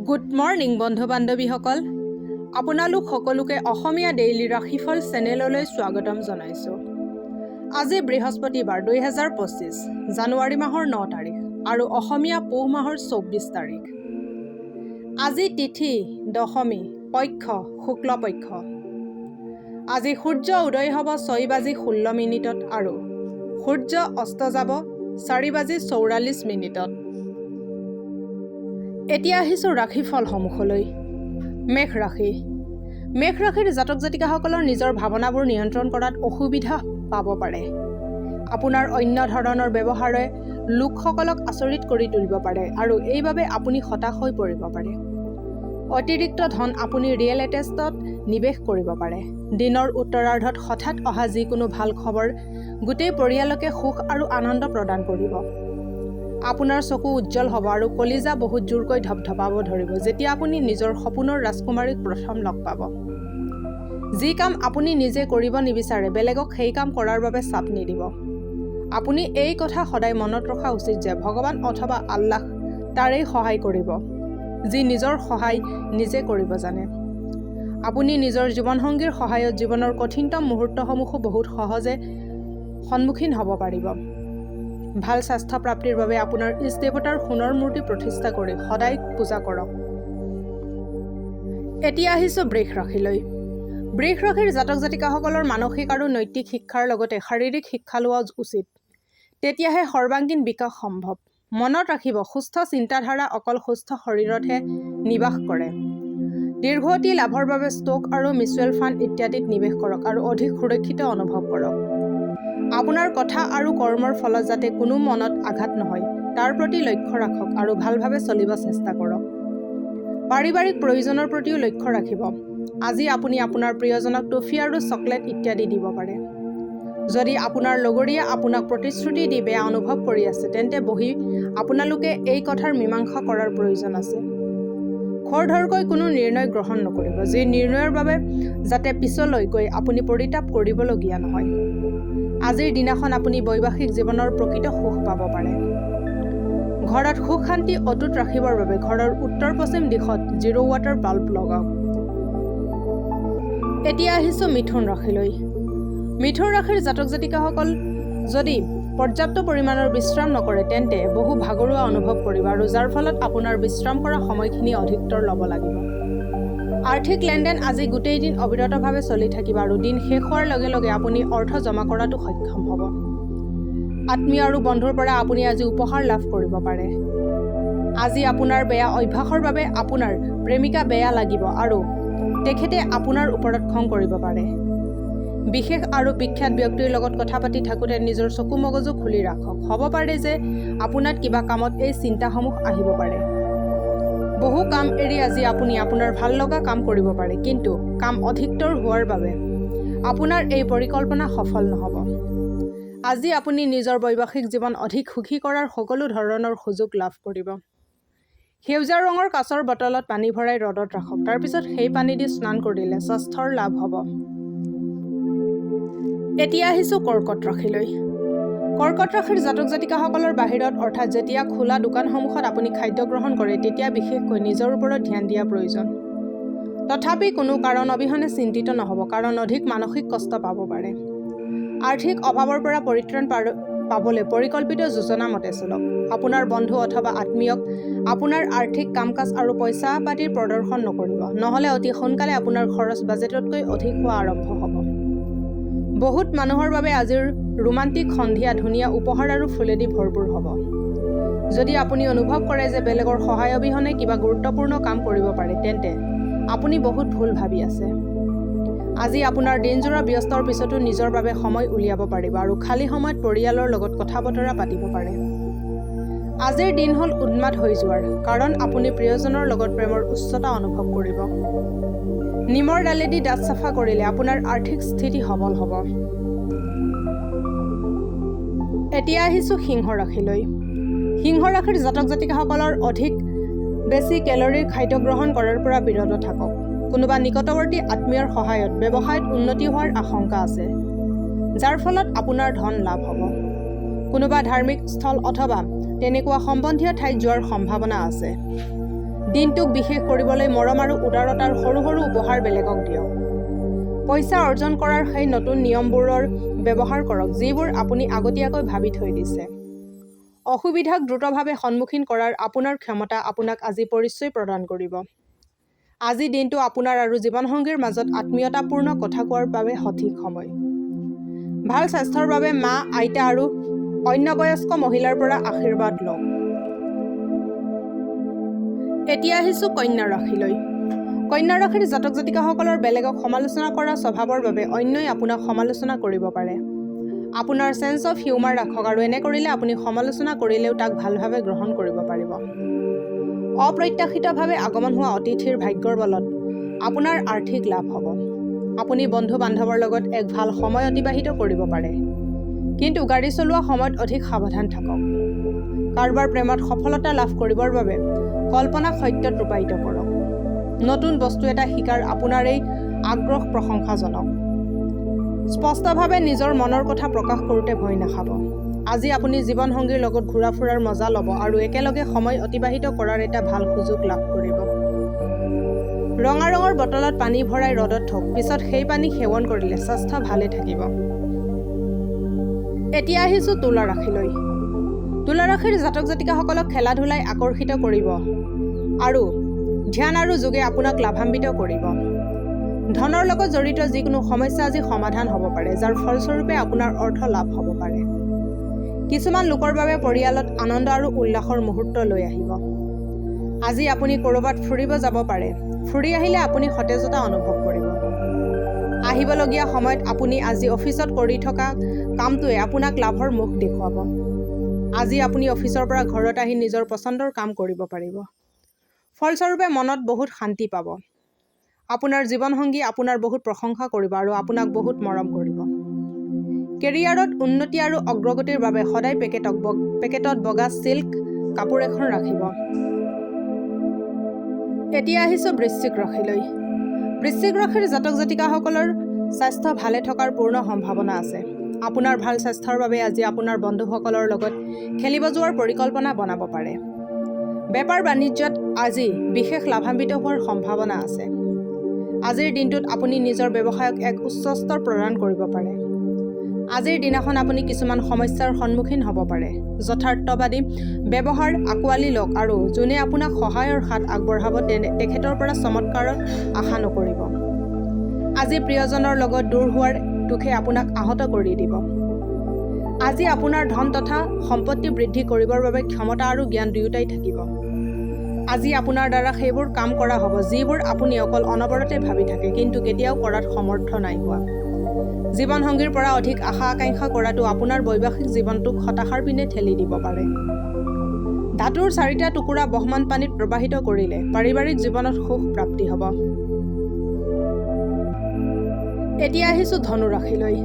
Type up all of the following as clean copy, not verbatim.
Good morning বন্ধু বান্ধৱীসকল, আপোনালোক সকলোকে অসমীয়া ডেইলি ৰাশিফল চেনেললৈ স্বাগতম জনাইছোঁ। আজি বৃহস্পতিবাৰ 2025 জানুৱাৰী মাহৰ 9 তাৰিখ আৰু অসমীয়া পুহ মাহৰ 24 তাৰিখ। আজি তিথি দশমী, পক্ষ শুক্লপক্ষ। আজি সূৰ্য উদয় হ'ব 6:16 আৰু সূৰ্য অস্ত যাব 4:44। এতিয়া আহিছোঁ ৰাশিফলসমূহলৈ। মেষ ৰাশি। মেষ ৰাশিৰ জাতক জাতিকাসকলৰ নিজৰ ভাৱনাবোৰ নিয়ন্ত্ৰণ কৰাত অসুবিধা পাব পাৰে। আপোনাৰ অন্য ধৰণৰ ব্যৱহাৰে লোকসকলক আচৰিত কৰি তুলিব পাৰে আৰু এইবাবে আপুনি হতাশ হৈ পৰিব পাৰে। অতিৰিক্ত ধন আপুনি ৰিয়েল এষ্টেটত নিৱেশ কৰিব পাৰে। দিনৰ উত্তৰাৰ্ধত হঠাৎ অহা যিকোনো ভাল খবৰ গোটেই পৰিয়ালকে সুখ আৰু আনন্দ প্ৰদান কৰিব। আপোনাৰ চকু উজ্জ্বল হ'ব আৰু কলিজা বহুত জোৰকৈ ধপধপাব ধৰিব যেতিয়া আপুনি নিজৰ সপোনৰ ৰাজকুমাৰীক প্ৰথম লগ পাব। যি কাম আপুনি নিজে কৰিব নিবিচাৰে বেলেগক সেই কাম কৰাৰ বাবে চাপ নিদিব। আপুনি এই কথা সদায় মনত ৰখা উচিত যে ভগৱান অথবা আল্লাহ তাৰেই সহায় কৰিব, যি নিজৰ সহায় নিজে কৰিব জানে। আপুনি নিজৰ জীৱনসংগীৰ সহায়ত জীৱনৰ কঠিনতম মুহূৰ্তসমূহো বহুত সহজে সন্মুখীন হ'ব পাৰিব। ভাল স্বাস্থ্য প্ৰাপ্তিৰ বাবে আপোনাৰ ইষ্ট দেৱতাৰ সোণৰ মূৰ্তি প্ৰতিষ্ঠা কৰি সদায় পূজা কৰক। এতিয়া আহিছোঁ বৃষ ৰাশিলৈ। বৃষ ৰাশিৰ জাতক জাতিকাসকলৰ মানসিক আৰু নৈতিক শিক্ষাৰ লগতে শাৰীৰিক শিক্ষা লোৱা উচিত। তেতিয়াহে সৰ্বাংগীন বিকাশ সম্ভৱ। মনত ৰাখিব, সুস্থ চিন্তাধাৰা অকল সুস্থ শৰীৰতহে নিবাস কৰে। দীৰ্ঘতী লাভৰ বাবে ষ্টক আৰু মিউচুৱেল ফাণ্ড ইত্যাদিত নিৱেশ কৰক আৰু অধিক সুৰক্ষিত অনুভৱ কৰক। আপোনাৰ কথা আৰু কৰ্মৰ ফলত যাতে কোনো মনত আঘাত নহয় তাৰ প্ৰতি লক্ষ্য ৰাখক আৰু ভালভাৱে চলিব চেষ্টা কৰক। পাৰিবাৰিক প্ৰয়োজনৰ প্ৰতিও লক্ষ্য ৰাখিব। আজি আপুনি আপোনাৰ প্ৰিয়জনক টফি আৰু চকলেট ইত্যাদি দিব পাৰে। যদি আপোনাৰ লগৰীয়া আপোনাক প্ৰতিশ্ৰুতি দি বেয়া অনুভৱ কৰি আছে তেন্তে বহি আপোনালোকে এই কথাৰ মীমাংসা কৰাৰ প্ৰয়োজন আছে। খৰধৰকৈ কোনো নিৰ্ণয় গ্ৰহণ নকৰিব, যি নিৰ্ণয়ৰ বাবে যাতে পিছলৈ গৈ আপুনি পৰিতাপ কৰিবলগীয়া নহয়। আজিৰ দিনাখন আপুনি বৈবাহিক জীৱনৰ প্ৰকৃত সুখ পাব পাৰে। ঘৰত সুখ শান্তি অটুট ৰাখিবৰ বাবে ঘৰৰ উত্তৰ পশ্চিম দিশত 0 ৱাটৰ বাল্ব লগাওক। এতিয়া আহিছোঁ মিথুন ৰাশিলৈ। মিথুন ৰাশিৰ জাতক জাতিকাসকল যদি পৰ্যাপ্ত পৰিমাণৰ বিশ্ৰাম নকৰে তেন্তে বহু ভাগৰুৱা অনুভৱ কৰিব আৰু যাৰ ফলত আপোনাৰ বিশ্ৰাম কৰা সময়খিনি অধিকতৰ ল'ব লাগিব। আৰ্থিক লেনদেন আজি গোটেই দিন অবিৰতভাৱে চলি থাকিব আৰু দিন শেষ হোৱাৰ লগে লগে আপুনি অৰ্থ জমা কৰাটো সক্ষম হ'ব। আত্মীয় আৰু বন্ধুৰ পৰা আপুনি আজি উপহাৰ লাভ কৰিব পাৰে। আজি আপোনাৰ বেয়া অভ্যাসৰ বাবে আপোনাৰ প্ৰেমিকা বেয়া লাগিব আৰু তেখেতে আপোনাৰ ওপৰত খং কৰিব পাৰে। বিশেষ আৰু বিখ্যাত ব্যক্তিৰ লগত কথা পাতি থাকোঁতে নিজৰ চকু মগজু খুলি ৰাখক। হ'ব পাৰে যে আপোনাত কিবা কামত এই চিন্তাসমূহ আহিব পাৰে। বহু কাম এৰি আজি আপুনি আপোনাৰ ভাল লগা কাম কৰিব পাৰে, কিন্তু কাম অধিকতৰ হোৱাৰ বাবে আপোনাৰ এই পৰিকল্পনা সফল নহ'ব। আজি আপুনি নিজৰ বৈবাহিক জীৱন অধিক সুখী কৰাৰ সকলো ধৰণৰ সুযোগ লাভ কৰিব। সেউজীয়া ৰঙৰ কাঁচৰ বটলত পানী ভৰাই ৰ'দত ৰাখক, তাৰপিছত সেই পানী দি স্নান কৰিলে স্বাস্থ্যৰ লাভ হ'ব। এতিয়া আহিছোঁ কৰ্কট ৰাশিলৈ। কৰ্কট ৰাশিৰ জাতক জাতিকাসকলৰ বাহিৰত অৰ্থাৎ যেতিয়া খোলা দোকানসমূহত আপুনি খাদ্য গ্ৰহণ কৰে তেতিয়া বিশেষকৈ নিজৰ ওপৰত ধ্যান দিয়া প্ৰয়োজন। তথাপি কোনো কাৰণ অবিহনে চিন্তিত নহ'ব, কাৰণ অধিক মানসিক কষ্ট পাব পাৰে। আৰ্থিক অভাৱৰ পৰা পৰিত্ৰাণ পাবলৈ পৰিকল্পিত যোজনা মতে চলক। আপোনাৰ বন্ধু অথবা আত্মীয়ক আপোনাৰ আৰ্থিক কাম কাজ আৰু পইচা পাতিৰ প্ৰদৰ্শন নকৰিব, নহ'লে অতি সোনকালে আপোনাৰ খৰচ বাজেটতকৈ অধিক হোৱা আৰম্ভ হ'ব। বহুত মানুহৰ বাবে আজিৰ ৰোমান্টিক সন্ধিয়া ধুনীয়া উপহাৰ আৰু ফুলেদি ভৰপূৰ হ'ব। যদি আপুনি অনুভৱ কৰে যে বেলেগৰ সহায় অবিহনে কিবা গুৰুত্বপূৰ্ণ কাম কৰিব পাৰে তেন্তে আপুনি বহুত ভুল ভাবি আছে। আজি আপোনাৰ দিনজোৰা ব্যস্তৰ পিছতো নিজৰ বাবে সময় উলিয়াব পাৰিব আৰু খালী সময়ত পৰিয়ালৰ লগত কথা বতৰা পাতিব পাৰে। আজিৰ দিন হ'ল উন্মাদ হৈ যোৱাৰ, কাৰণ আপুনি প্ৰিয়জনৰ লগত প্ৰেমৰ উচ্চতা অনুভৱ কৰিব। নিমৰ ডালেদি দাঁত চাফা কৰিলে আপোনাৰ আৰ্থিক স্থিতি সবল হ'ব। এতিয়া আহিছোঁ সিংহ ৰাশিলৈ। সিংহ ৰাশিৰ জাতক জাতিকাসকলৰ অধিক বেছি কেলৰিৰ খাদ্য গ্ৰহণ কৰাৰ পৰা বিৰত থাকক। কোনোবা নিকটৱৰ্তী আত্মীয়ৰ সহায়ত ব্যৱসায়ত উন্নতি হোৱাৰ আশংকা আছে, যাৰ ফলত আপোনাৰ ধন লাভ হ'ব। কোনোবা ধাৰ্মিক স্থল অথবা তেনেকুৱা সম্বন্ধীয় ঠাইত যোৱাৰ সম্ভাৱনা আছে। দিনটোক বিশেষ কৰিবলৈ মৰম আৰু উদাৰতাৰ সৰু সৰু উপহাৰ বেলেগক দিয়ক। পইচা অৰ্জন কৰাৰ সেই নতুন নিয়মবোৰৰ ব্যৱহাৰ কৰক যিবোৰ আপুনি আগতীয়াকৈ ভাবি থৈ দিছে। অসুবিধাক দ্ৰুতভাৱে সন্মুখীন কৰাৰ আপোনাৰ ক্ষমতা আপোনাক আজি পৰিচয় প্ৰদান কৰিব। আজি দিনটো আপোনাৰ আৰু জীৱনসংগীৰ মাজত আত্মীয়তাপূৰ্ণ কথা কোৱাৰ বাবে সঠিক সময়। ভাল স্বাস্থ্যৰ বাবে মা, আইতা আৰু অন্য বয়স্ক মহিলাৰ পৰা আশীৰ্বাদ লওক। এতিয়া আহিছোঁ কন্যা ৰাশিলৈ। কন্যা ৰাশিৰ জাতক জাতিকাসকলৰ বেলেগক সমালোচনা কৰা স্বভাৱৰ বাবে অন্যই আপোনাক সমালোচনা কৰিব পাৰে। আপোনাৰ চেন্স অফ হিউমাৰ ৰাখক আৰু এনে কৰিলে আপুনি সমালোচনা কৰিলেও তাক ভালভাৱে গ্ৰহণ কৰিব পাৰিব। অপ্ৰত্যাশিতভাৱে আগমন হোৱা অতিথিৰ ভাগ্যৰ বলত আপোনাৰ আৰ্থিক লাভ হ'ব। আপুনি বন্ধু বান্ধৱৰ লগত এক ভাল সময় অতিবাহিত কৰিব পাৰে। কিন্তু গাড়ী চলোৱা সময়ত অধিক সাৱধান থাকক। কাৰোবাৰ প্ৰেমত সফলতা লাভ কৰিবৰ বাবে কল্পনাক সত্যত ৰূপায়িত কৰক। নতুন বস্তু এটা শিকাৰ আপোনাৰ এই আগ্ৰহ প্ৰশংসাজনক। স্পষ্টভাৱে নিজৰ মনৰ কথা প্ৰকাশ কৰোঁতে ভয় নাখাব। আজি আপুনি জীৱনসংগীৰ লগত ঘূৰা ফুৰাৰ মজা ল'ব আৰু একেলগে সময় অতিবাহিত কৰাৰ এটা ভাল সুযোগ লাভ কৰিব। ৰঙা ৰঙৰ বটলত পানী ভৰাই ৰ'দত থওক, পিছত সেই পানী সেৱন কৰিলে স্বাস্থ্য ভালে থাকিব। এতিয়া আহিছোঁ তুলা ৰাশিলৈ। তুলা ৰাশিৰ জাতক জাতিকাসকলক খেলা ধূলাই আকৰ্ষিত কৰিব আৰু ধ্যান আৰু যোগে আপোনাক লাভান্বিত কৰিব। ধনৰ লগত জড়িত যিকোনো সমস্যা আজি সমাধান হ'ব পাৰে, যাৰ ফলস্বৰূপে আপোনাৰ অৰ্থ লাভ হ'ব পাৰে। কিছুমান লোকৰ বাবে পৰিয়ালত আনন্দ আৰু উল্লাসৰ মুহূৰ্ত লৈ আহিব। আজি আপুনি ক'ৰবাত ফুৰিব যাব পাৰে। ফুৰি আহিলে আপুনি সতেজতা অনুভৱ কৰিব। আহিবলগীয়া সময়ত আপুনি আজি অফিচত কৰি থকা কামটোৱে আপোনাক লাভৰ মুখ দেখুৱাব। আজি আপুনি অফিচৰ পৰা ঘৰত আহি নিজৰ পচন্দৰ কাম কৰিব পাৰিব। ফলস্বৰূপে মনত বহুত শান্তি পাব। আপোনাৰ জীৱনসংগী আপোনাৰ বহুত প্ৰশংসা কৰিব আৰু আপোনাক বহুত মৰম কৰিব। কেৰিয়াৰত উন্নতি আৰু অগ্ৰগতিৰ বাবে সদায় পেকেটত বগা চিল্ক কাপোৰ এখন ৰাখিব। এতিয়া আহিছোঁ বৃশ্চিক ৰাশিলৈ। বৃশ্চিক ৰাশিৰ জাতক জাতিকাসকলৰ স্বাস্থ্য ভালে থকাৰ পূৰ্ণ সম্ভাৱনা আছে। আপোনাৰ ভাল স্বাস্থ্যৰ বাবে আজি আপোনাৰ বন্ধুসকলৰ লগত খেলিব যোৱাৰ পৰিকল্পনা বনাব পাৰে। বেপাৰ বাণিজ্যত আজি বিশেষ লাভান্বিত হোৱাৰ সম্ভাৱনা আছে। আজিৰ দিনটোত আপুনি নিজৰ ব্যৱসায়ক এক উচ্চ স্তৰ প্ৰদান কৰিব পাৰে। আজিৰ দিনাখন আপুনি কিছুমান সমস্যাৰ সন্মুখীন হ'ব পাৰে। যথাৰ্থবাদী ব্যৱহাৰ আঁকোৱালি লওক আৰু যোনে আপোনাক সহায়ৰ হাত আগবঢ়াব তেখেতৰ পৰা চমৎকাৰৰ আশা নকৰিব। আজি প্ৰিয়জনৰ লগত দূৰ হোৱাৰ দুখে আপোনাক আহত কৰি দিব। আজি আপোনাৰ ধন তথা সম্পত্তি বৃদ্ধি কৰিবৰ বাবে ক্ষমতা আৰু জ্ঞান দুয়োটাই থাকিব। আজি আপোনাৰ দ্বাৰা সেইবোৰ কাম কৰা হ'ব যিবোৰ আপুনি অকল অনবৰতে ভাবি থাকে কিন্তু কেতিয়াও কৰাত সমৰ্থ নাই হোৱা। জীৱনসংগীৰ পৰা অধিক আশা আকাংক্ষা কৰাটো আপোনাৰ বৈবাহিক জীৱনটোক হতাশাৰ পিনে ঠেলি দিব পাৰে। ধাতুৰ 4টা টুকুৰা বহমান পানীত প্ৰবাহিত কৰিলে পাৰিবাৰিক জীৱনত সুখ প্ৰাপ্তি হ'ব। এতিয়া আহিছোঁ ধনু ৰাশিলৈ।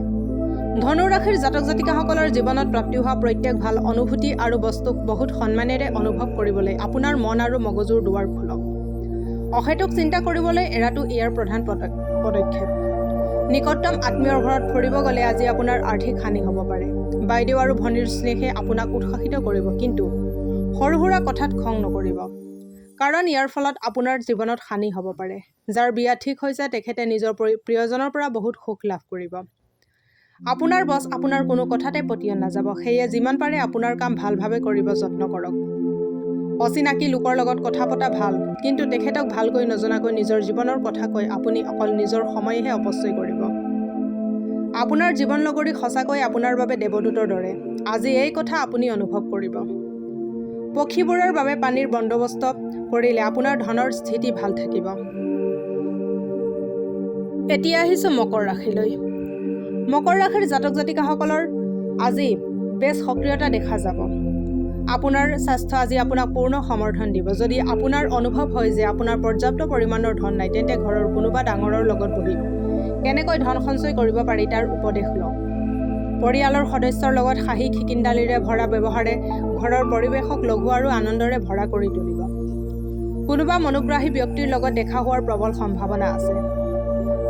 ধনু ৰাশিৰ জাতক জাতিকাসকলৰ জীৱনত প্ৰাপ্তি হোৱা প্ৰত্যেক ভাল অনুভূতি আৰু বস্তুক বহুত সন্মানেৰে অনুভৱ কৰিবলৈ আপোনাৰ মন আৰু মগজুৰ দুৱাৰ খোলক। অহেতুক চিন্তা কৰিবলৈ এৰাটো ইয়াৰ প্ৰধান পদক্ষেপ। নিকটতম আত্মীয়ৰ ঘৰত ফুৰিব গ'লে আজি আপোনাৰ আৰ্থিক হানি হ'ব পাৰে। বাইদেউ আৰু ভনীৰ স্নেহে আপোনাক উৎসাহিত কৰিব, কিন্তু সৰু সুৰা কথাত খং নকৰিব, কাৰণ ইয়াৰ ফলত আপোনাৰ জীৱনত হানি হ'ব পাৰে। যাৰ বিয়া ঠিক হৈছে তেখেতে নিজৰ প্ৰিয়জনৰ পৰা বহুত সুখ লাভ কৰিব। আপোনাৰ বছ আপোনাৰ কোনো কথাতে পতিয়ন নাযাব, সেয়ে যিমান পাৰে আপোনাৰ কাম ভালভাৱে কৰিব যত্ন কৰক। অচিনাকি লোকৰ লগত কথা পতা ভাল, কিন্তু তেখেতক ভালকৈ নজনাকৈ নিজৰ জীৱনৰ কথা কৈ আপুনি অকল নিজৰ সময়হে অপচয় কৰিব। আপোনাৰ জীৱন লগৰী সঁচাকৈ আপোনাৰ বাবে দেৱদূতৰ দৰে। আজি এই কথা আপুনি অনুভৱ কৰিব। পক্ষীবোৰৰ বাবে পানীৰ বন্দোবস্ত কৰিলে আপোনাৰ ধনৰ স্থিতি ভাল থাকিব। এতিয়া আহিছোঁ মকৰ ৰাশিলৈ। মকৰ ৰাশিৰ জাতক জাতিকাসকলৰ আজি বেছ সক্ৰিয়তা দেখা যাব। আপোনাৰ স্বাস্থ্য আজি আপোনাক পূৰ্ণ সমৰ্থন দিব। যদি আপোনাৰ অনুভৱ হয় যে আপোনাৰ পৰ্যাপ্ত পৰিমাণৰ ধন নাই, তেন্তে ঘৰৰ কোনোবা ডাঙৰৰ লগত বহি কেনেকৈ ধন সঞ্চয় কৰিব পাৰি তাৰ উপদেশ লওক। পৰিয়ালৰ সদস্যৰ লগত হাঁহি খিকিন্দালিৰে ভৰা ব্যৱহাৰে ঘৰৰ পৰিৱেশক লঘু আৰু আনন্দৰে ভৰা কৰি তুলিব। কোনোবা মনোগ্ৰাহী ব্যক্তিৰ লগত দেখা হোৱাৰ প্ৰবল সম্ভাৱনা আছে।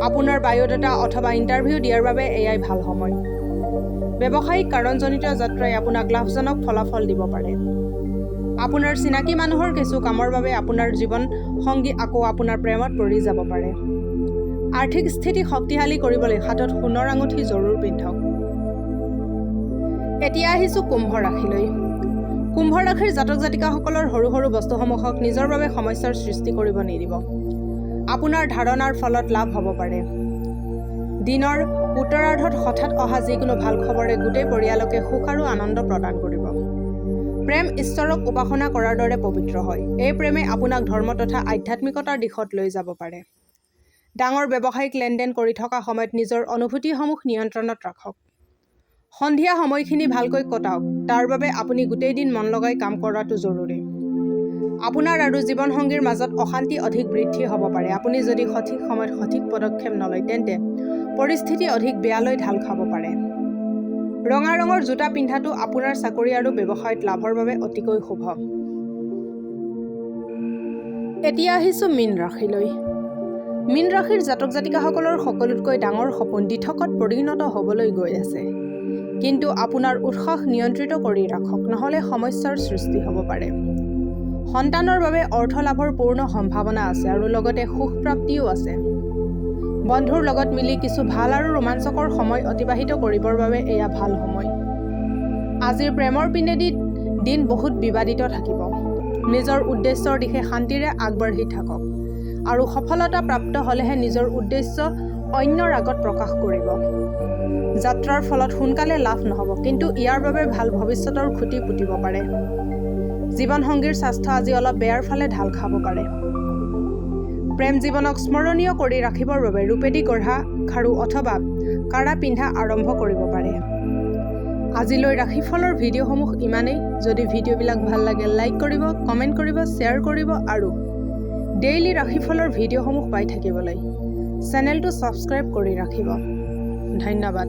আপোনাৰ বায়'ডাটা অথবা ইণ্টাৰভিউ দিয়াৰ বাবে এয়াই ভাল সময়। ব্যৱসায়িক কাৰণজনিত যাত্ৰাই আপোনাক লাভজনক ফলাফল দিব পাৰে। আপোনাৰ চিনাকি মানুহৰ কিছু কামৰ বাবে আপোনাৰ জীৱন সংগী আকৌ আপোনাৰ প্ৰেমত পৰি যাব পাৰে। আৰ্থিক স্থিতি শক্তিশালী কৰিবলৈ হাতত সোণৰ আঙুঠি জৰুৰ পিন্ধক। এতিয়া আহিছোঁ কুম্ভ ৰাশিলৈ। কুম্ভ ৰাশিৰ জাতক জাতিকাসকলৰ সৰু সৰু বস্তুসমূহক নিজৰ বাবে সমস্যাৰ সৃষ্টি কৰিব নিদিব। আপোনাৰ ধাৰণাৰ ফলত লাভ হ'ব পাৰে। দিনৰ উত্তৰাৰ্ধত হঠাৎ অহা যিকোনো ভাল খবৰে গোটেই পৰিয়ালকে সুখ আৰু আনন্দ প্ৰদান কৰিব। প্ৰেম ঈশ্বৰক উপাসনা কৰাৰ দৰে পবিত্ৰ হয়। এই প্ৰেমে আপোনাক ধৰ্ম তথা আধ্যাত্মিকতাৰ দিশত লৈ যাব পাৰে। ডাঙৰ ব্যৱসায়িক লেনদেন কৰি থকা সময়ত নিজৰ অনুভূতিসমূহ নিয়ন্ত্ৰণত ৰাখক। সন্ধিয়া সময়খিনি ভালকৈ কটাওক। তাৰ বাবে আপুনি গোটেই দিন মন লগাই কাম কৰাটো জৰুৰী। আপোনাৰ আৰু জীৱনসংগীৰ মাজত অশান্তি অধিক বৃদ্ধি হ'ব পাৰে। আপুনি যদি সঠিক সময়ত সঠিক পদক্ষেপ নলয় তেন্তে পৰিস্থিতি অধিক বেয়ালৈ ঢাল খাব পাৰে। ৰঙা ৰঙৰ জোতা পিন্ধাটো আপোনাৰ চাকৰি আৰু ব্যৱসায়ত লাভৰ বাবে অতিকৈ শুভ। এতিয়া আহিছোঁ মীন ৰাশিলৈ। মীন ৰাশিৰ জাতক জাতিকাসকলৰ সকলোতকৈ ডাঙৰ সপোন দিঠকত পৰিণত হ'বলৈ গৈ আছে। কিন্তু আপোনাৰ উৎসাহ নিয়ন্ত্ৰিত কৰি ৰাখক, নহ'লে সমস্যাৰ সৃষ্টি হ'ব পাৰে। সন্তানৰ বাবে অৰ্থ লাভৰ পূৰ্ণ সম্ভাৱনা আছে আৰু লগতে সুখ প্ৰাপ্তিও আছে। বন্ধুৰ লগত মিলি কিছু ভাল আৰু ৰোমাঞ্চকৰ সময় অতিবাহিত কৰিবৰ বাবে এয়া ভাল সময়। আজিৰ প্ৰেমৰ পিনেদি দিন বহুত বিবাদিত থাকিব। নিজৰ উদ্দেশ্যৰ দিশে শান্তিৰে আগবাঢ়ি থাকক আৰু সফলতা প্ৰাপ্ত হ'লেহে নিজৰ উদ্দেশ্য অন্যৰ আগত প্ৰকাশ কৰিব। যাত্ৰাৰ ফলত সোনকালে লাভ নহ'ব, কিন্তু ইয়াৰ বাবে ভাল ভৱিষ্যতৰ খুঁটি পুতিব পাৰে। জীৱনসংগীৰ স্বাস্থ্য আজি অলপ বেয়াৰ ফালে ঢাল খাব পাৰে। প্ৰেম জীৱনক স্মৰণীয় কৰি ৰাখিবৰ বাবে ৰূপেদি গঢ়া খাৰু অথবা কাৰা পিন্ধা আৰম্ভ কৰিব পাৰে। আজিলৈ ৰাশিফলৰ ভিডিঅ'সমূহ ইমানেই। যদি ভিডিঅ'বিলাক ভাল লাগে লাইক কৰিব, কমেণ্ট কৰিব, শ্বেয়াৰ কৰিব আৰু ডেইলি ৰাশিফলৰ ভিডিঅ'সমূহ পাই থাকিবলৈ চেনেলটো ছাবস্ক্ৰাইব কৰি ৰাখিব। ধন্যবাদ।